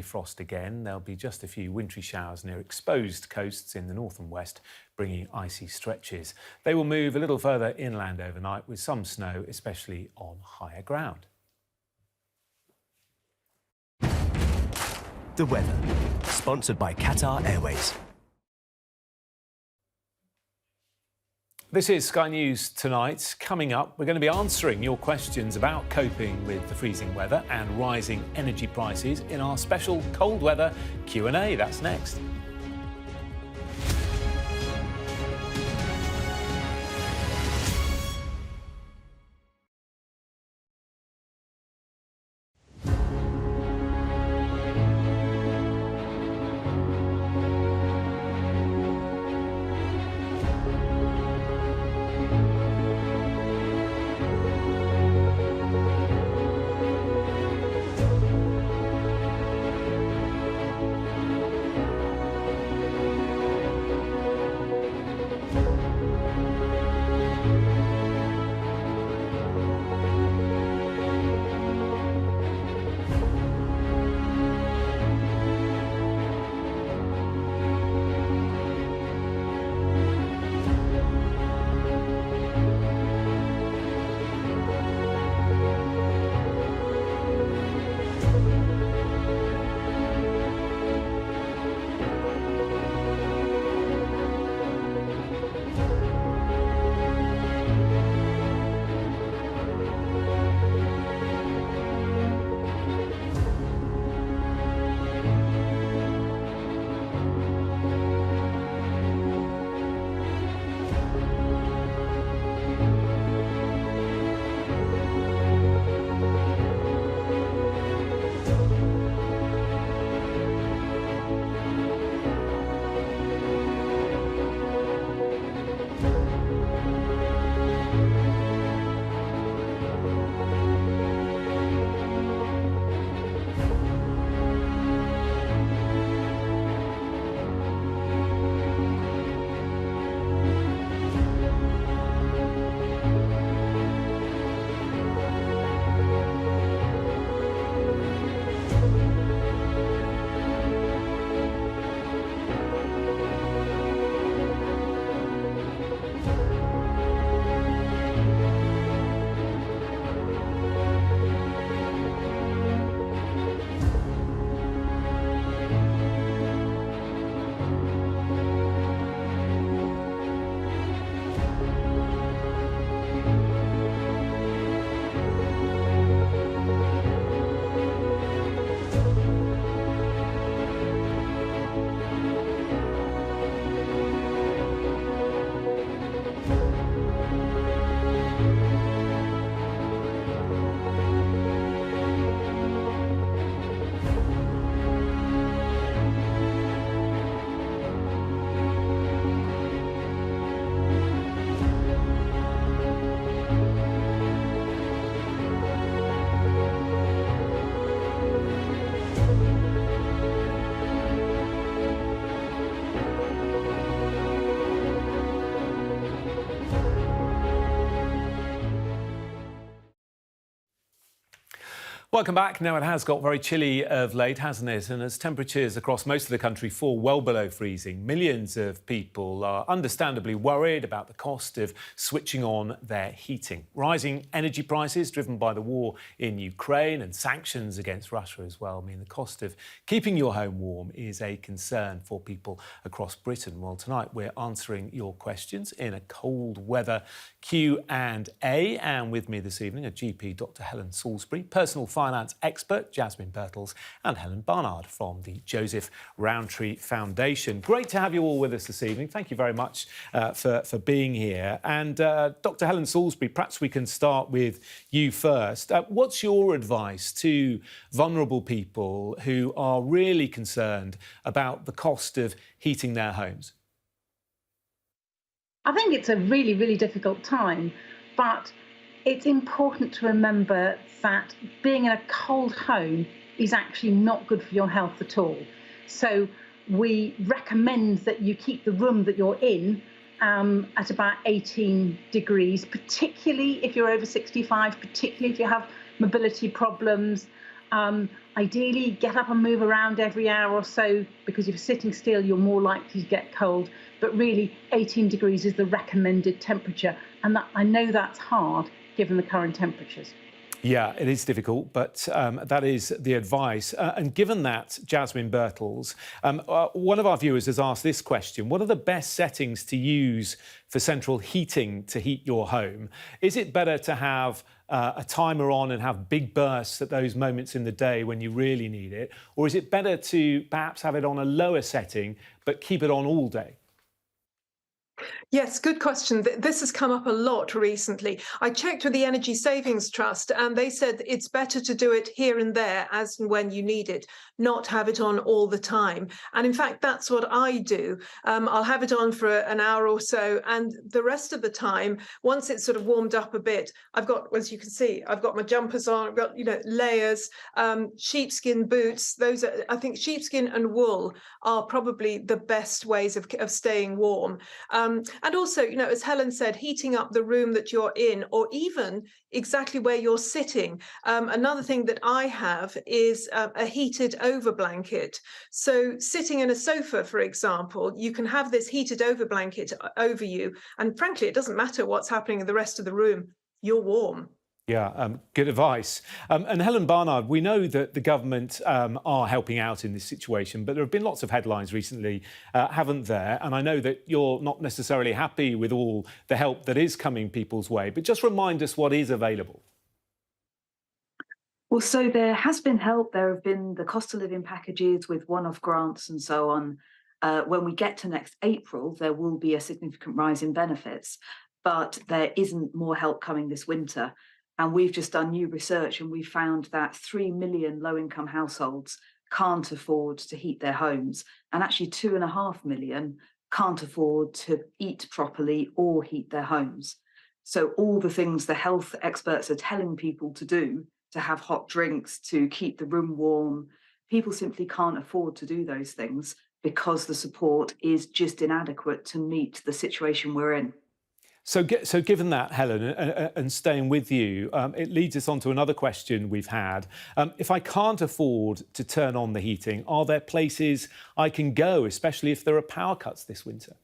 Frost again. There'll be just a few wintry showers near exposed coasts in the north and west, bringing icy stretches. They will move a little further inland overnight with some snow, especially on higher ground. The weather, sponsored by Qatar Airways. This is Sky News Tonight. Coming up, we're going to be answering your questions about coping with the freezing weather and rising energy prices in our special cold weather Q&A. That's next. Welcome back. Now, it has got very chilly of late, hasn't it? And as temperatures across most of the country fall well below freezing, millions of people are understandably worried about the cost of switching on their heating. Rising energy prices driven by the war in Ukraine and sanctions against Russia as well mean the cost of keeping your home warm is a concern for people across Britain. Well, tonight we're answering your questions in a cold weather Q&A. And with me this evening are GP Dr. Helen Salisbury, personal finance expert Jasmine Birtles, and Helen Barnard from the Joseph Rowntree Foundation. Great to have you all with us this evening. Thank you very much for being here. And Dr. Helen Salisbury, perhaps we can start with you first. What's your advice to vulnerable people who are really concerned about the cost of heating their homes? I think it's a really, really difficult time, but it's important to remember that being in a cold home is actually not good for your health at all. So we recommend that you keep the room that you're in at about 18 degrees, particularly if you're over 65, particularly if you have mobility problems. Ideally, get up and move around every hour or so, because if you're sitting still, you're more likely to get cold. But really, 18 degrees is the recommended temperature. And I know that's hard given the current temperatures. Yeah, it is difficult, but that is the advice. And given that, Jasmine Birtles, one of our viewers has asked this question: what are the best settings to use for central heating to heat your home? Is it better to have a timer on and have big bursts at those moments in the day when you really need it? Or is it better to perhaps have it on a lower setting, but keep it on all day? Yes, good question. This has come up a lot recently. I checked with the Energy Savings Trust and they said it's better to do it here and there as and when you need it, not have it on all the time. And in fact, that's what I do. I'll have it on for an hour or so, and the rest of the time, once it's sort of warmed up a bit, I've got, as you can see, I've got my jumpers on, I've got, layers, sheepskin boots. Those are, I think sheepskin and wool are probably the best ways of staying warm. And also, as Helen said, heating up the room that you're in, or even exactly where you're sitting. Another thing that I have is a heated over blanket. So sitting in a sofa, for example, you can have this heated over blanket over you. And frankly, it doesn't matter what's happening in the rest of the room. You're warm. Yeah, good advice. And Helen Barnard, we know that the government are helping out in this situation, but there have been lots of headlines recently, haven't there? And I know that you're not necessarily happy with all the help that is coming people's way, but just remind us what is available. Well, so there has been help. There have been the cost of living packages with one-off grants and so on. When we get to next April, there will be a significant rise in benefits, but there isn't more help coming this winter. And we've just done new research and we found that 3 million low-income households can't afford to heat their homes. And actually 2.5 million can't afford to eat properly or heat their homes. So all the things the health experts are telling people to do, to have hot drinks, to keep the room warm, people simply can't afford to do those things because the support is just inadequate to meet the situation we're in. So given that, Helen, and staying with you, it leads us on to another question we've had. If I can't afford to turn on the heating, are there places I can go, especially if there are power cuts this winter?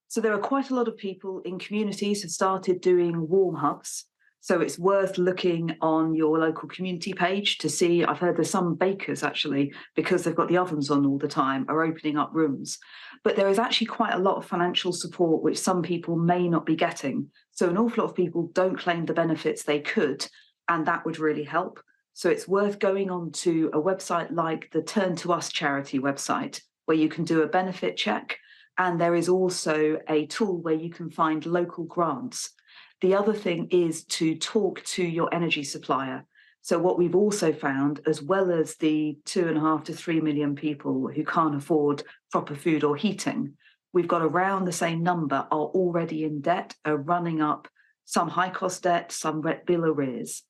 So there are quite a lot of people in communities who started doing warm hubs. So it's worth looking on your local community page to see. I've heard there's some bakers actually, because they've got the ovens on all the time, are opening up rooms. But there is actually quite a lot of financial support which some people may not be getting. So an awful lot of people don't claim the benefits they could, and that would really help. So it's worth going on to a website like the Turn to Us charity website, where you can do a benefit check. And there is also a tool where you can find local grants. The other thing is to talk to your energy supplier. So what we've also found, as well as the 2.5 to 3 million people who can't afford proper food or heating, we've got around the same number are already in debt, are running up some high cost debt, some bill arrears.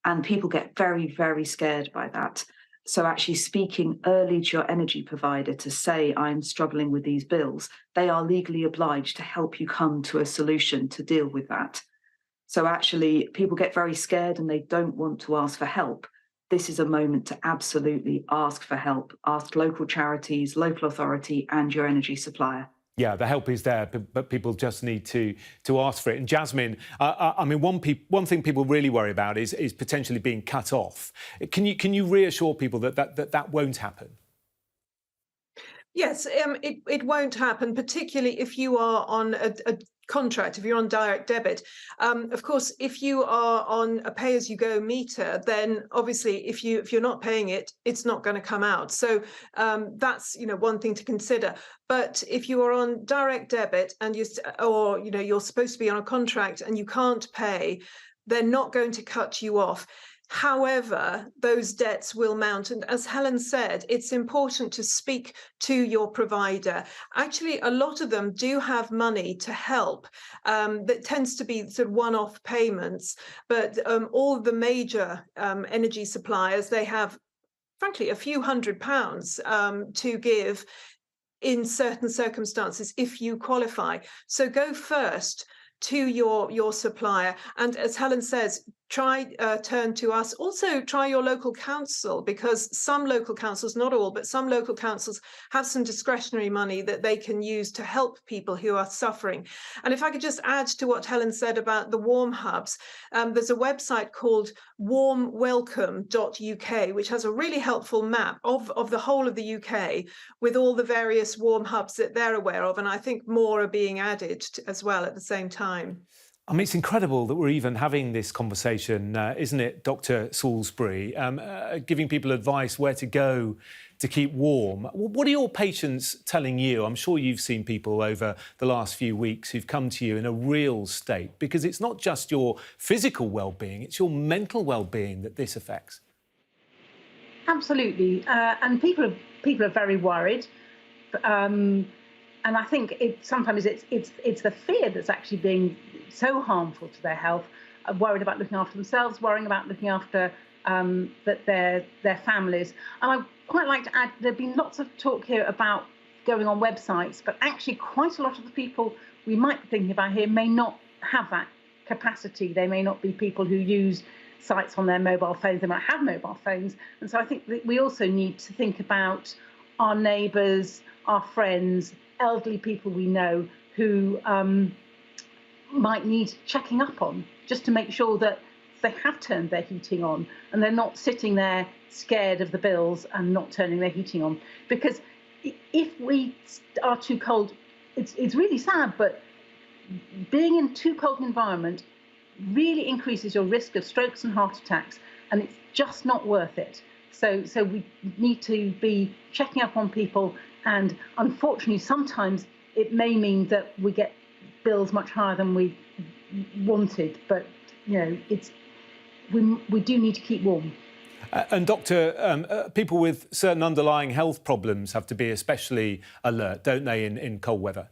And people get very, very scared by that. So actually speaking early to your energy provider to say, I'm struggling with these bills, they are legally obliged to help you come to a solution to deal with that. So actually, people get very scared and they don't want to ask for help. This is a moment to absolutely ask for help. Ask local charities, local authority, and your energy supplier. Yeah, the help is there, but people just need to ask for it. And Jasmine, I mean, one thing people really worry about is potentially being cut off. Can you reassure people that won't happen? Yes, it won't happen, particularly if you are on a contract, if you're on direct debit. Of course, if you are on a pay-as-you-go meter, then obviously if you're not paying it, it's not going to come out. So that's one thing to consider. But if you are on direct debit and you're supposed to be on a contract and you can't pay, they're not going to cut you off. However, those debts will mount. And as Helen said, it's important to speak to your provider. Actually, a lot of them do have money to help. That tends to be sort of one-off payments. But all of the major energy suppliers, they have, frankly, a few £100s to give in certain circumstances if you qualify. So go first to your supplier. And as Helen says, turn to us. Also, try your local council, because some local councils, not all, but some local councils have some discretionary money that they can use to help people who are suffering. And if I could just add to what Helen said about the warm hubs, there's a website called warmwelcome.uk, which has a really helpful map of the whole of the UK with all the various warm hubs that they're aware of. And I think more are being added as well at the same time. I mean, it's incredible that we're even having this conversation, isn't it, Dr. Salisbury, giving people advice where to go to keep warm. What are your patients telling you? I'm sure you've seen people over the last few weeks who've come to you in a real state, because it's not just your physical well-being, it's your mental well-being that this affects. Absolutely, and people are very worried. And I think sometimes it's the fear that's actually being so harmful to their health, worried about looking after themselves, worrying about looking after their families. And I quite like to add, there've been lots of talk here about going on websites, but actually quite a lot of the people we might be thinking about here may not have that capacity. They may not be people who use sites on their mobile phones. They might have mobile phones. And so I think that we also need to think about our neighbours, our friends, elderly people we know who might need checking up on, just to make sure that they have turned their heating on and they're not sitting there scared of the bills and not turning their heating on. Because if we are too cold, it's really sad, but being in too cold an environment really increases your risk of strokes and heart attacks, and it's just not worth it. So we need to be checking up on people, and unfortunately sometimes it may mean that we get bills much higher than we wanted, but we do need to keep warm. And Doctor, people with certain underlying health problems have to be especially alert, don't they, in cold weather?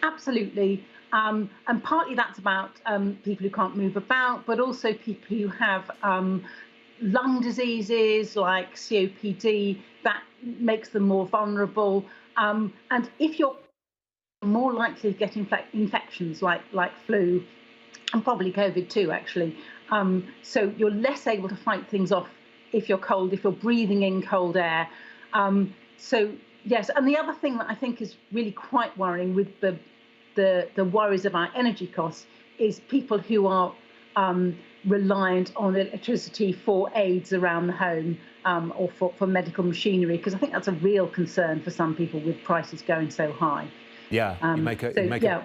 Absolutely. And partly that's about people who can't move about, but also people who have lung diseases like COPD, that makes them more vulnerable. And if you're more likely to get infections like flu, and probably COVID too, actually. So you're less able to fight things off if you're cold, if you're breathing in cold air. So yes, and the other thing that I think is really quite worrying with the worries about energy costs is people who are reliant on electricity for aids around the home, or for medical machinery, because I think that's a real concern for some people with prices going so high. Yeah,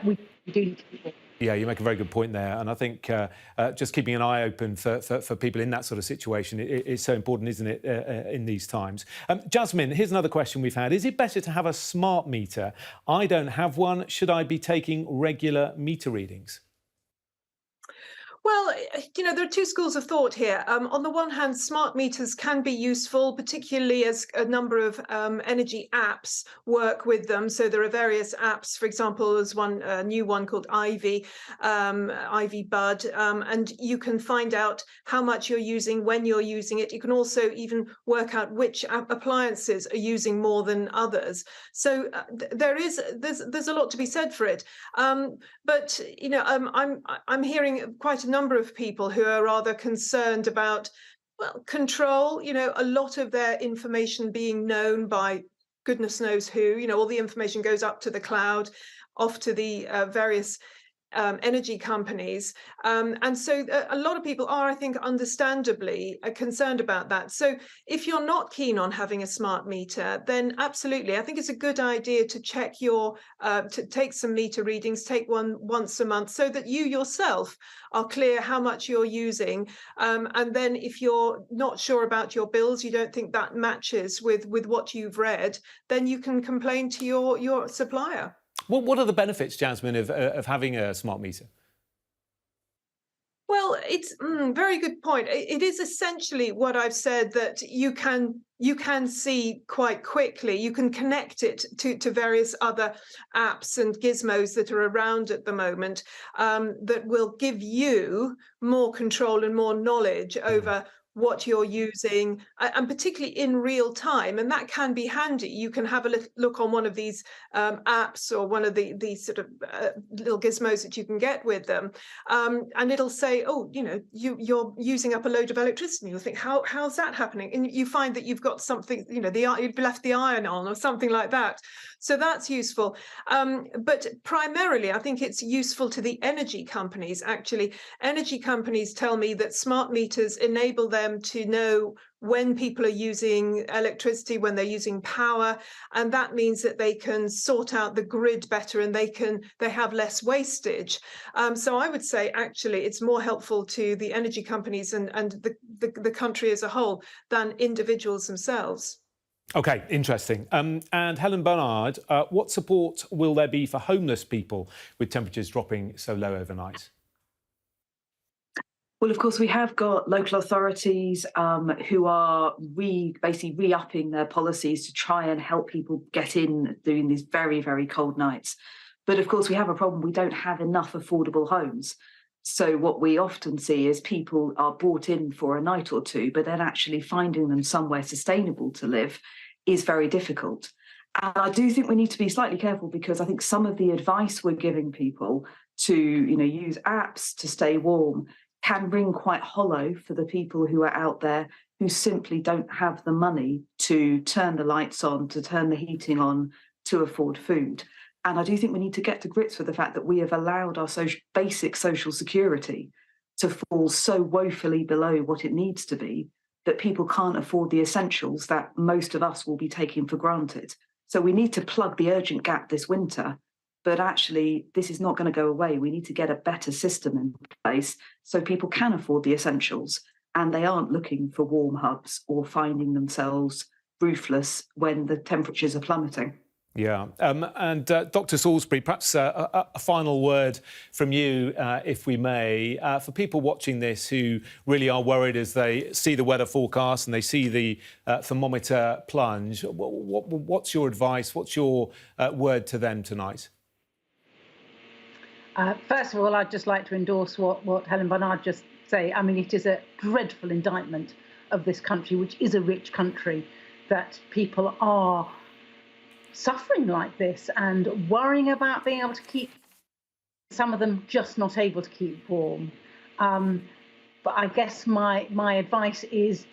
we do need to keep it. Yeah, you make a very good point there. And I think just keeping an eye open for people in that sort of situation is so important, isn't it, in these times? Jasmine, here's another question we've had. Is it better to have a smart meter? I don't have one. Should I be taking regular meter readings? Well, there are two schools of thought here. On the one hand, smart meters can be useful, particularly as a number of energy apps work with them. So there are various apps, for example, there's one new one called Ivy Bud, and you can find out how much you're using, when you're using it. You can also even work out which appliances are using more than others. So there's a lot to be said for it. But I'm hearing quite a number of people who are rather concerned about, well, control, a lot of their information being known by goodness knows who. All the information goes up to the cloud, off to the various energy companies. And so a lot of people are, I think, understandably concerned about that. So if you're not keen on having a smart meter, then absolutely, I think it's a good idea to check to take some meter readings, take one once a month, so that you yourself are clear how much you're using. And then if you're not sure about your bills, you don't think that matches with what you've read, then you can complain to your supplier. Well, what are the benefits, Jasmine, of having a smart meter? Well, it's very good point. It is essentially what I've said, that you can see quite quickly. You can connect it to various other apps and gizmos that are around at the moment, that will give you more control and more knowledge over what you're using, and particularly in real time. And that can be handy. You can have a look on one of these apps or one of these sort of little gizmos that you can get with them. And it'll say, oh, you're using up a load of electricity. You'll think, how's that happening? And you find that you've got something, you've left the iron on or something like that. So that's useful. But primarily, I think it's useful to the energy companies, actually. Energy companies tell me that smart meters enable them to know when people are using electricity, when they're using power, and that means that they can sort out the grid better and they have less wastage. So I would say actually it's more helpful to the energy companies and the country as a whole than individuals themselves. OK, interesting. And Helen Barnard, what support will there be for homeless people with temperatures dropping so low overnight? Well, of course, we have got local authorities who are basically re-upping their policies to try and help people get in during these very, very cold nights. But of course, we have a problem. We don't have enough affordable homes. So what we often see is people are brought in for a night or two, but then actually finding them somewhere sustainable to live is very difficult. And I do think we need to be slightly careful, because I think some of the advice we're giving people to, use apps to stay warm can ring quite hollow for the people who are out there who simply don't have the money to turn the lights on, to turn the heating on, to afford food. And I do think we need to get to grips with the fact that we have allowed our basic social security to fall so woefully below what it needs to be that people can't afford the essentials that most of us will be taking for granted. So we need to plug the urgent gap this winter. But actually, this is not going to go away. We need to get a better system in place so people can afford the essentials and they aren't looking for warm hubs or finding themselves roofless when the temperatures are plummeting. Yeah. And Dr. Salisbury, perhaps a final word from you, if we may, for people watching this who really are worried as they see the weather forecast and they see the thermometer plunge. What's your advice? What's your word to them tonight? First of all, I'd just like to endorse what Helen Barnard just said. I mean, it is a dreadful indictment of this country, which is a rich country, that people are suffering like this and worrying about being able to keep, some of them just not able to keep warm. But I guess my advice is,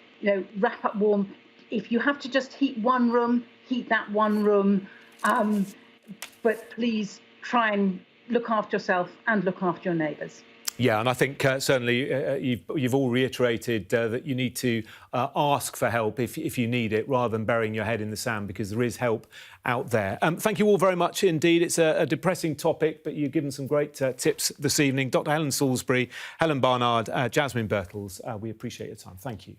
wrap up warm. If you have to just heat one room, heat that one room. But please try and look after yourself and look after your neighbours. Yeah, and I think certainly you've all reiterated that you need to ask for help if you need it, rather than burying your head in the sand, because there is help out there. Thank you all very much indeed. It's a depressing topic, but you've given some great tips this evening. Dr. Helen Salisbury, Helen Barnard, Jasmine Birtles, we appreciate your time. Thank you.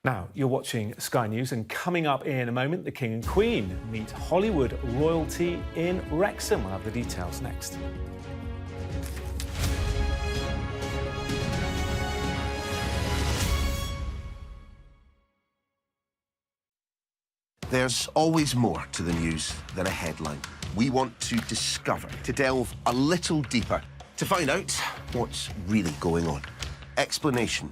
Now, you're watching Sky News, and coming up in a moment, the King and Queen meet Hollywood royalty in Wrexham. We'll have the details next. There's always more to the news than a headline. We want to discover, to delve a little deeper, to find out what's really going on. Explanation,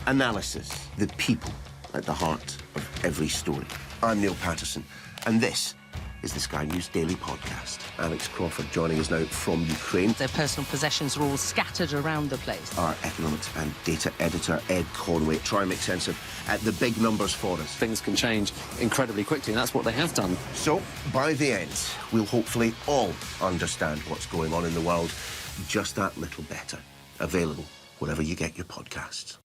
analysis, the people at the heart of every story. I'm Neil Patterson, and this is the Sky News Daily Podcast. Alex Crawford joining us now from Ukraine. Their personal possessions are all scattered around the place. Our economics and data editor, Ed Conway, try and make sense of the big numbers for us. Things can change incredibly quickly, and that's what they have done. So, by the end, we'll hopefully all understand what's going on in the world just that little better. Available wherever you get your podcasts.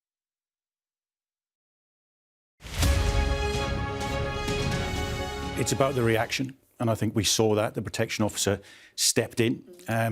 It's about the reaction, and I think we saw that. The protection officer stepped in.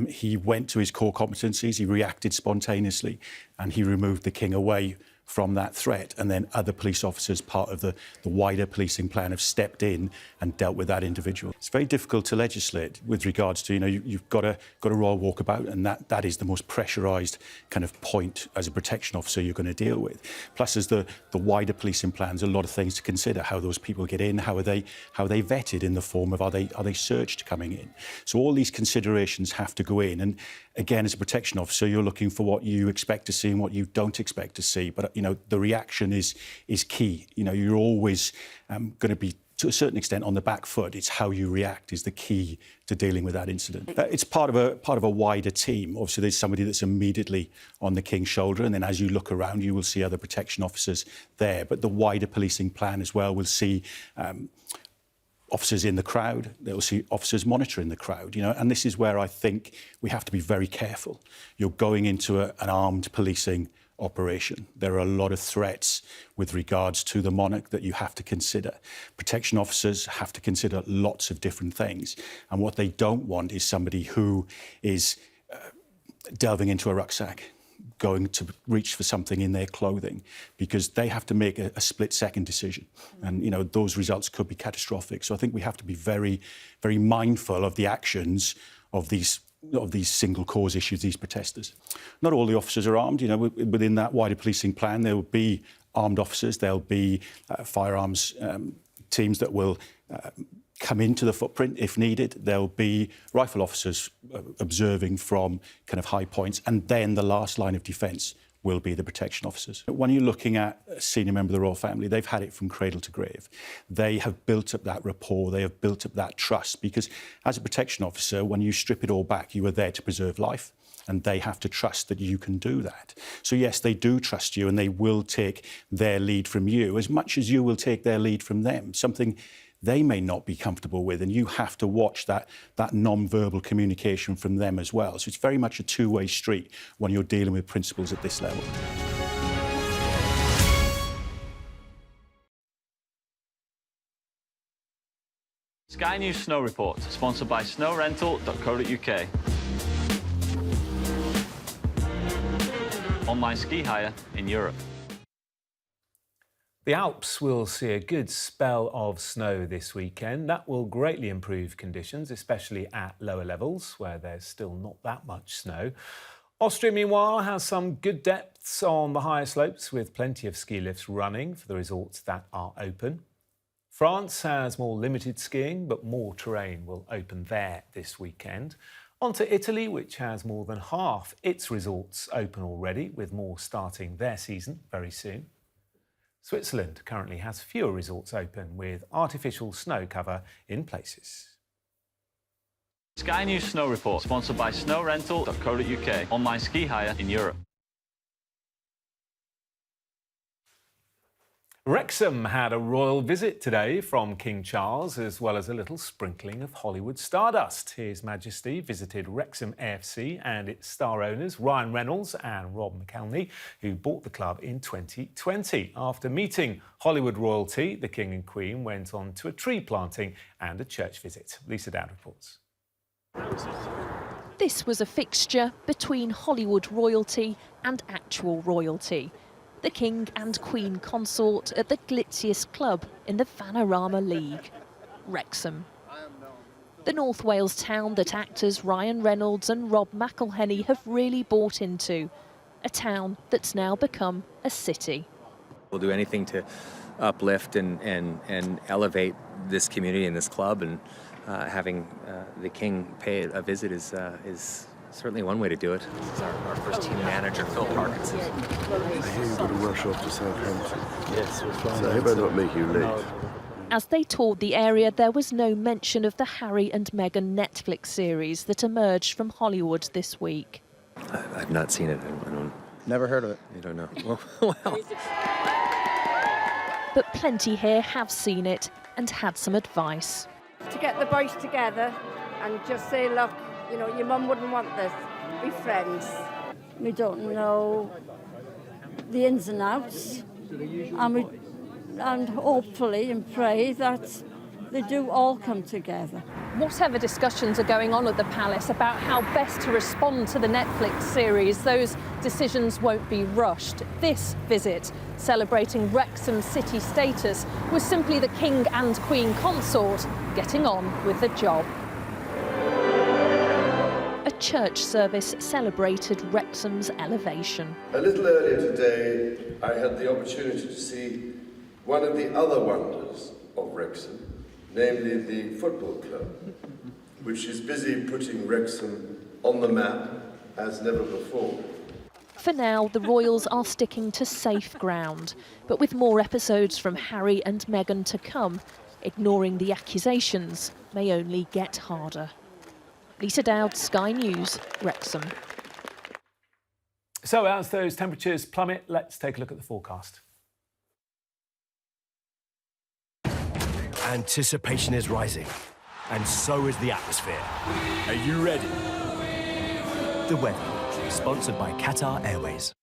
He went to his core competencies, he reacted spontaneously, and he removed the King away from that threat, and then other police officers, part of the wider policing plan, have stepped in and dealt with that individual. It's very difficult to legislate with regards to, you've got a royal walkabout, and that is the most pressurised kind of point as a protection officer you're going to deal with. Plus, as the wider policing plans, a lot of things to consider: how those people get in, how are they vetted in the form of are they searched coming in. So all these considerations have to go in, and again, as a protection officer, you're looking for what you expect to see and what you don't expect to see. But the reaction is key. You're always going to be, to a certain extent, on the back foot. It's how you react is the key to dealing with that incident. It's part of a wider team. Obviously, there's somebody that's immediately on the King's shoulder, and then as you look around, you will see other protection officers there. But the wider policing plan as well will see officers in the crowd. They'll see officers monitoring the crowd, and this is where I think we have to be very careful. You're going into an armed policing operation. There are a lot of threats with regards to the monarch that you have to consider. Protection officers have to consider lots of different things, and what they don't want is somebody who is delving into a rucksack, going to reach for something in their clothing, because they have to make a split-second decision, and those results could be catastrophic. So I think we have to be very, very mindful of the actions of these single cause issues, these protesters. Not all the officers are armed. Within that wider policing plan, there will be armed officers. There'll be firearms teams that will come into the footprint if needed. There'll be rifle officers observing from kind of high points, and then the last line of defence will be the protection officers. When you're looking at a senior member of the royal family, they've had it from cradle to grave. They have built up that rapport, they have built up that trust, because as a protection officer, when you strip it all back, you are there to preserve life, and they have to trust that you can do that. So yes, they do trust you, and they will take their lead from you as much as you will take their lead from them, something they may not be comfortable with, and you have to watch that non-verbal communication from them as well. So it's very much a two-way street when you're dealing with principals at this level. Sky News Snow Report, sponsored by snowrental.co.uk. Online ski hire in Europe. The Alps will see a good spell of snow this weekend. That will greatly improve conditions, especially at lower levels where there's still not that much snow. Austria, meanwhile, has some good depths on the higher slopes, with plenty of ski lifts running for the resorts that are open. France has more limited skiing, but more terrain will open there this weekend. On to Italy, which has more than half its resorts open already, with more starting their season very soon. Switzerland currently has fewer resorts open, with artificial snow cover in places. Sky News Snow Report, sponsored by snowrental.co.uk. Online ski hire in Europe. Wrexham had a royal visit today from King Charles, as well as a little sprinkling of Hollywood stardust. His Majesty visited Wrexham AFC and its star owners Ryan Reynolds and Rob McElhenney, who bought the club in 2020. After meeting Hollywood royalty, the King and Queen went on to a tree planting and a church visit. Lisa Dowd reports. This was a fixture between Hollywood royalty and actual royalty. The King and Queen consort at the glitziest club in the Panorama League, Wrexham. The North Wales town that actors Ryan Reynolds and Rob McElhenney have really bought into, a town that's now become a city. We'll do anything to uplift and elevate this community and this club, and having the King pay a visit is certainly one way to do it. This is our first team manager, Phil Parkinson. I hear you've got to rush off to Southampton. Yes, we're flying. So I hope I don't make you late. As they toured the area, there was no mention of the Harry and Meghan Netflix series that emerged from Hollywood this week. I've not seen it. I don't. Never heard of it. You don't know. Well. But plenty here have seen it and had some advice. To get the boys together and just say, look, you know, your mum wouldn't want this. Be friends. We don't know the ins and outs, and hopefully and pray that They do all come together. Whatever discussions are going on at the palace about how best to respond to the Netflix series, those decisions won't be rushed. This visit, celebrating Wrexham's city status, was simply the King and Queen consort getting on with the job. A church service celebrated Wrexham's elevation. A little earlier today, I had the opportunity to see one of the other wonders of Wrexham, namely the football club, which is busy putting Wrexham on the map as never before. For now, the royals are sticking to safe ground, but with more episodes from Harry and Meghan to come, ignoring the accusations may only get harder. Lisa Dowd, Sky News, Wrexham. So as those temperatures plummet, let's take a look at the forecast. Anticipation is rising, and so is the atmosphere. Are you ready? The weather, sponsored by Qatar Airways.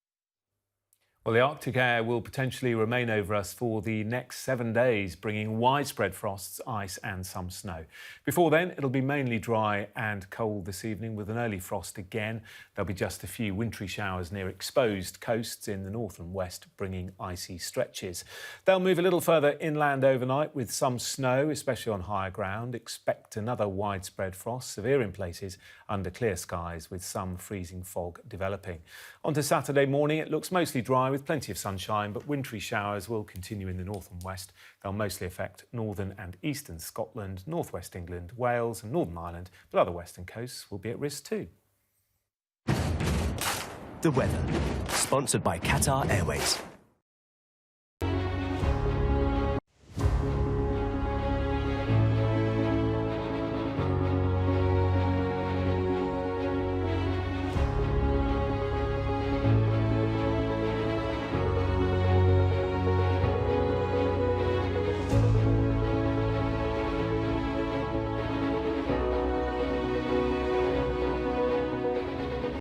Well, the Arctic air will potentially remain over us for the next 7 days, bringing widespread frosts, ice and some snow. Before then, it'll be mainly dry and cold this evening with an early frost again. There'll be just a few wintry showers near exposed coasts in the north and west, bringing icy stretches. They'll move a little further inland overnight with some snow, especially on higher ground. Expect another widespread frost, severe in places, under clear skies with some freezing fog developing. On to Saturday morning, it looks mostly dry with plenty of sunshine, but wintry showers will continue in the north and west. They'll mostly affect northern and eastern Scotland, northwest England, Wales and Northern Ireland, but other western coasts will be at risk too. The weather, sponsored by Qatar Airways.